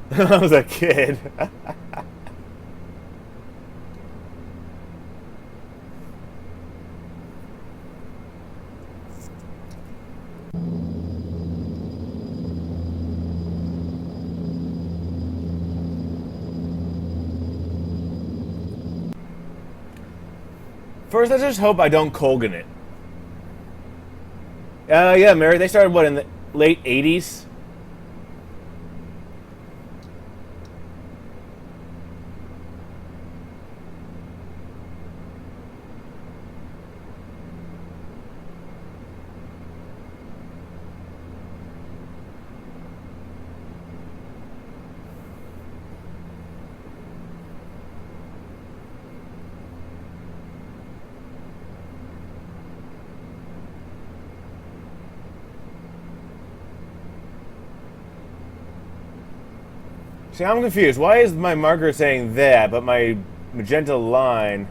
When I was a kid. First, let's just hope I don't Colgan it. Yeah, Mary, they started, what, in the late 80s? See, I'm confused. Why is my marker saying that, but my magenta line...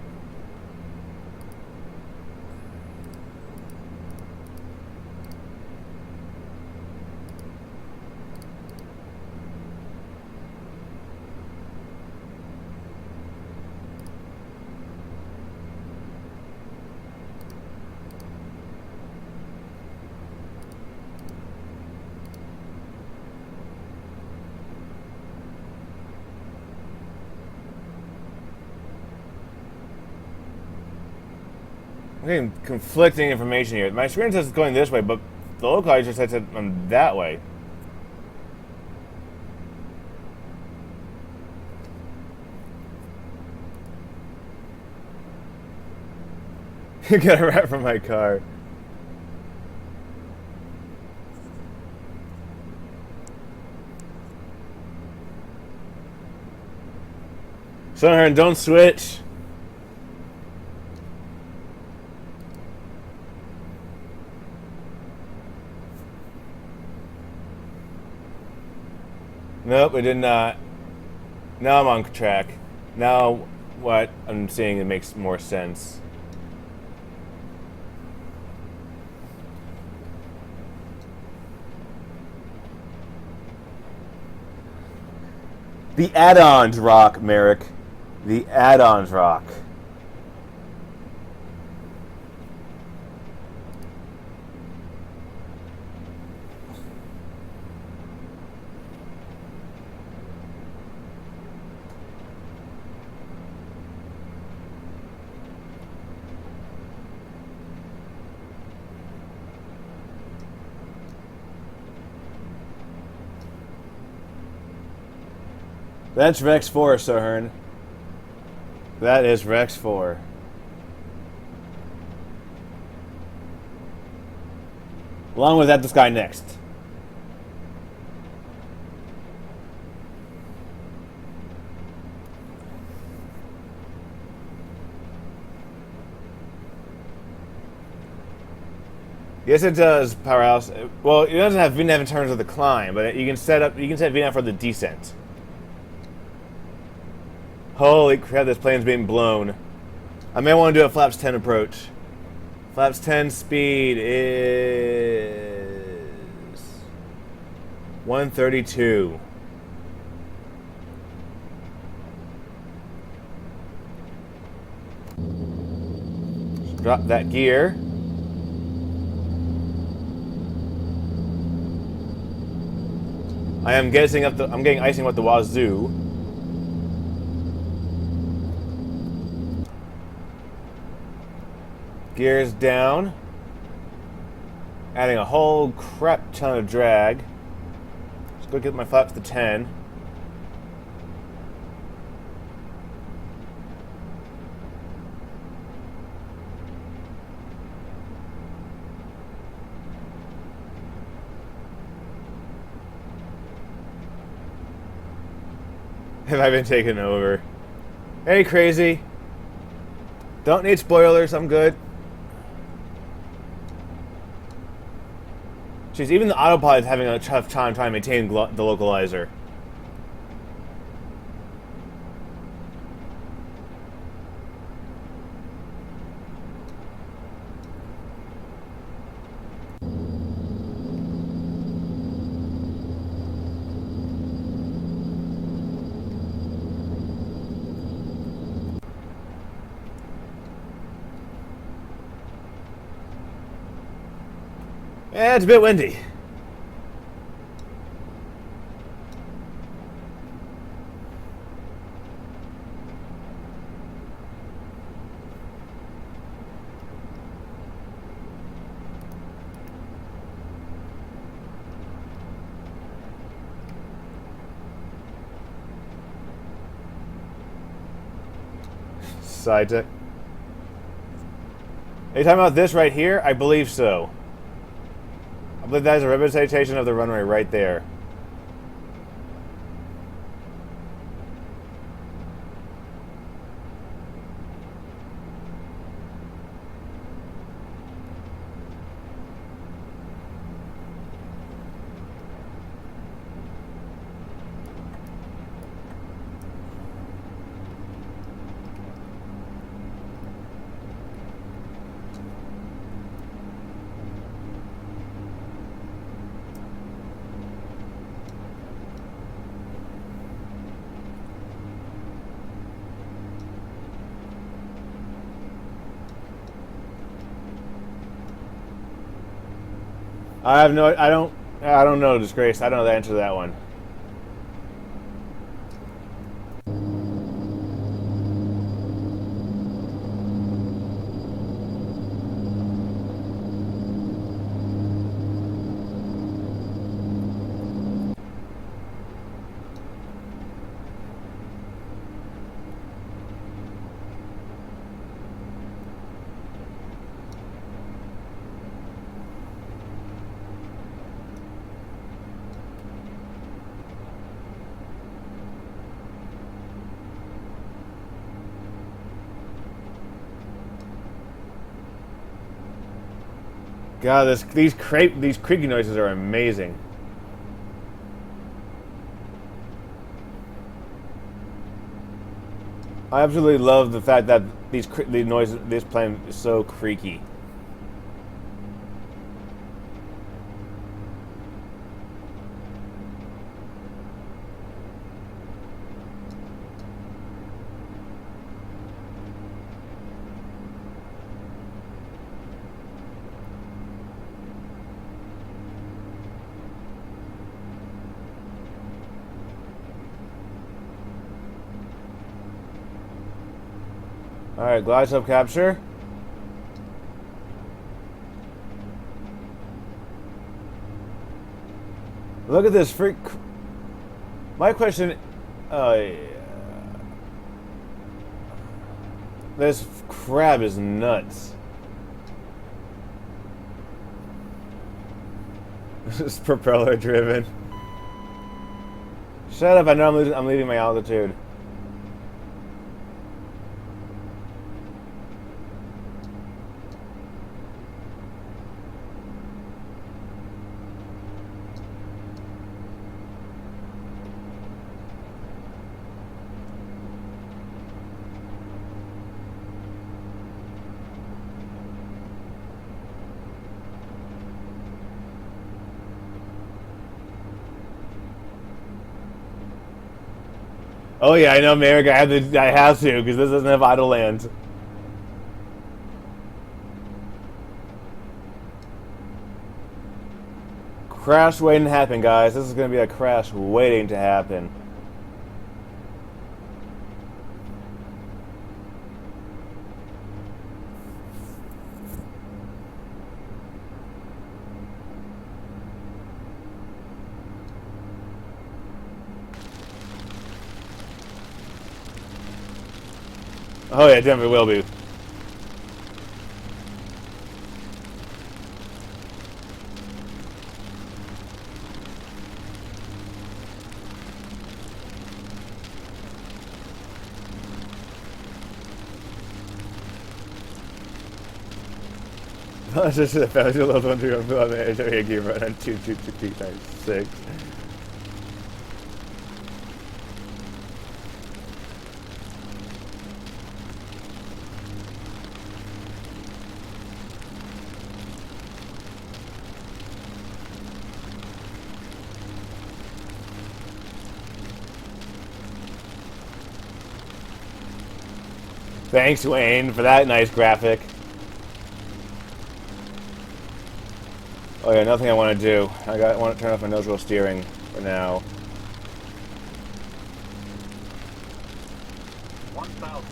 I'm getting conflicting information here. My screen says it's going this way, but the localizer says I'm that way. You got a rat from my car. Son, don't switch. Nope, it did not. Now I'm on track. Now what I'm seeing, it makes more sense. The add-ons rock, Merrick. The add-ons rock. That's Rex 4, Sohern. That is Rex 4. Along with that, this guy next. Yes, it does, Powerhouse. Well, it doesn't have VNAV in terms of the climb, but you can set VNAV for the descent. Holy crap, this plane's being blown. I may want to do a flaps 10 approach. Flaps 10 speed is 132. Drop that gear. I'm getting icing with the wazoo. Gears down. Adding a whole crap ton of drag. Let's go get my flaps to 10. Have I been taken over? Hey, crazy. Don't need spoilers, I'm good. Jeez, even the autopilot is having a tough time trying to maintain the localizer. Yeah, it's a bit windy. Side deck. Are you talking about this right here? I believe so. I believe that is a representation of the runway right there. I don't know, Disgrace. I don't know the answer to that one. God, these creaky noises are amazing. I absolutely love the fact that these noises, this plane is so creaky. Alright, glide sub capture. Look at this freak. My question, this crab is nuts. This is propeller driven. Shut up! I know I'm leaving my altitude. Oh yeah, I know, Merrick. I have to because this doesn't have idle land. Crash waiting to happen, guys. This is going to be a crash waiting to happen. Oh yeah, damn, it will be. Just a little one to go on the edge of a game run on 2 times 6. Thanks, Wayne, for that nice graphic. Oh yeah, nothing I want to do. I want to turn off my nose wheel steering for now. 1,000.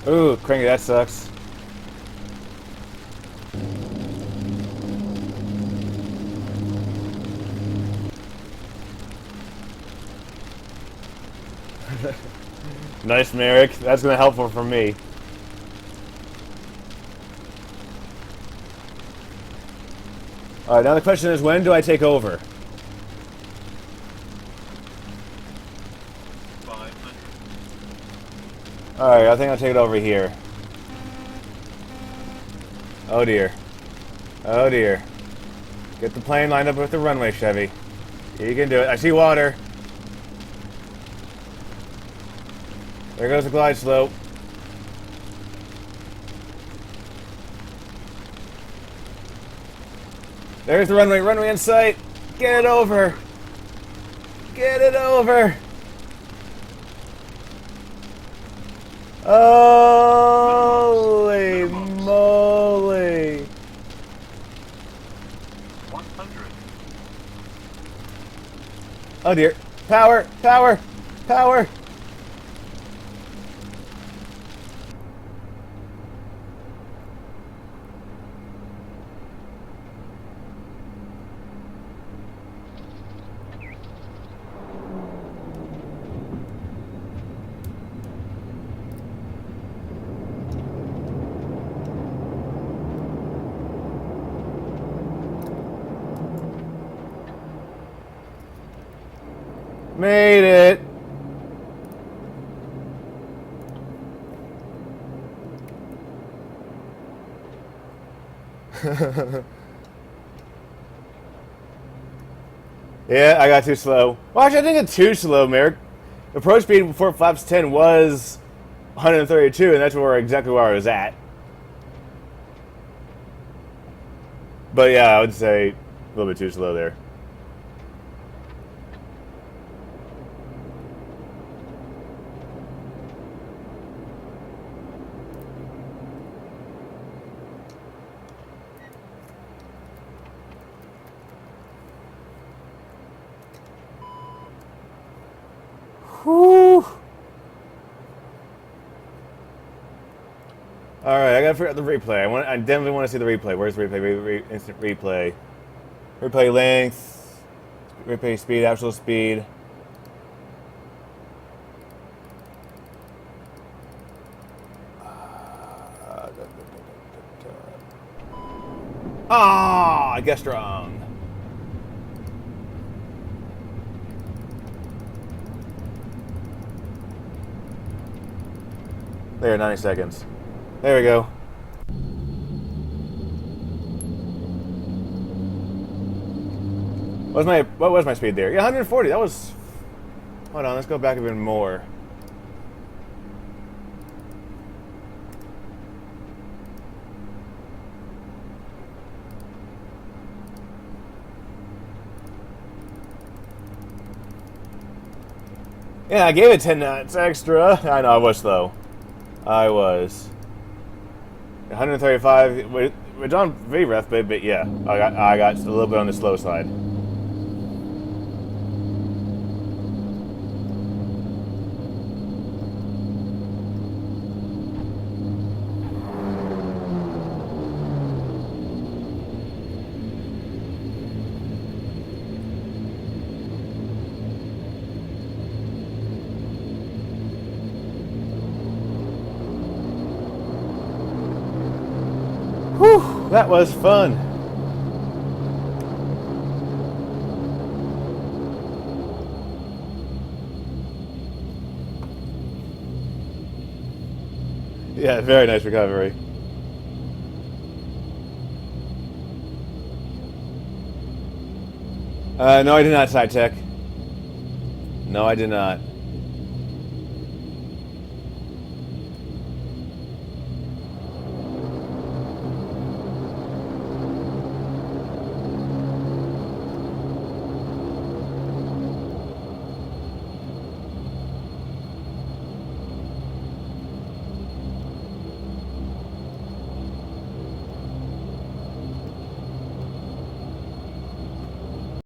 Ooh, cranky, that sucks. Nice, Merrick. That's gonna help for me. Alright, now the question is, when do I take over? 500. Alright, I think I'll take it over here. Oh dear. Oh dear. Get the plane lined up with the runway, Chevy. You can do it. I see water. There goes the glide slope. There's the runway. Runway in sight. Get it over. Get it over. Holy moly. 100. Oh dear. Power. Power. Power. Made it. Yeah, I got too slow. Well, actually, I didn't get too slow, Merrick. Approach speed before flaps 10 was 132, and that's exactly where I was at. But yeah, I would say a little bit too slow there. Whew. Alright, I gotta figure out the replay. I definitely want to see the replay. Where's the replay? Instant replay. Replay length. Replay speed, actual speed. Ah, I guessed wrong. There, 90 seconds. There we go. What was my speed there? Yeah, 140. That was. Hold on, let's go back even more. Yeah, I gave it 10 knots extra. I know, I was slow. I was. 135. We're on VREF, but yeah, I got a little bit on the slow side. Whew, that was fun. Yeah, very nice recovery. No, I did not side tech. No, I did not.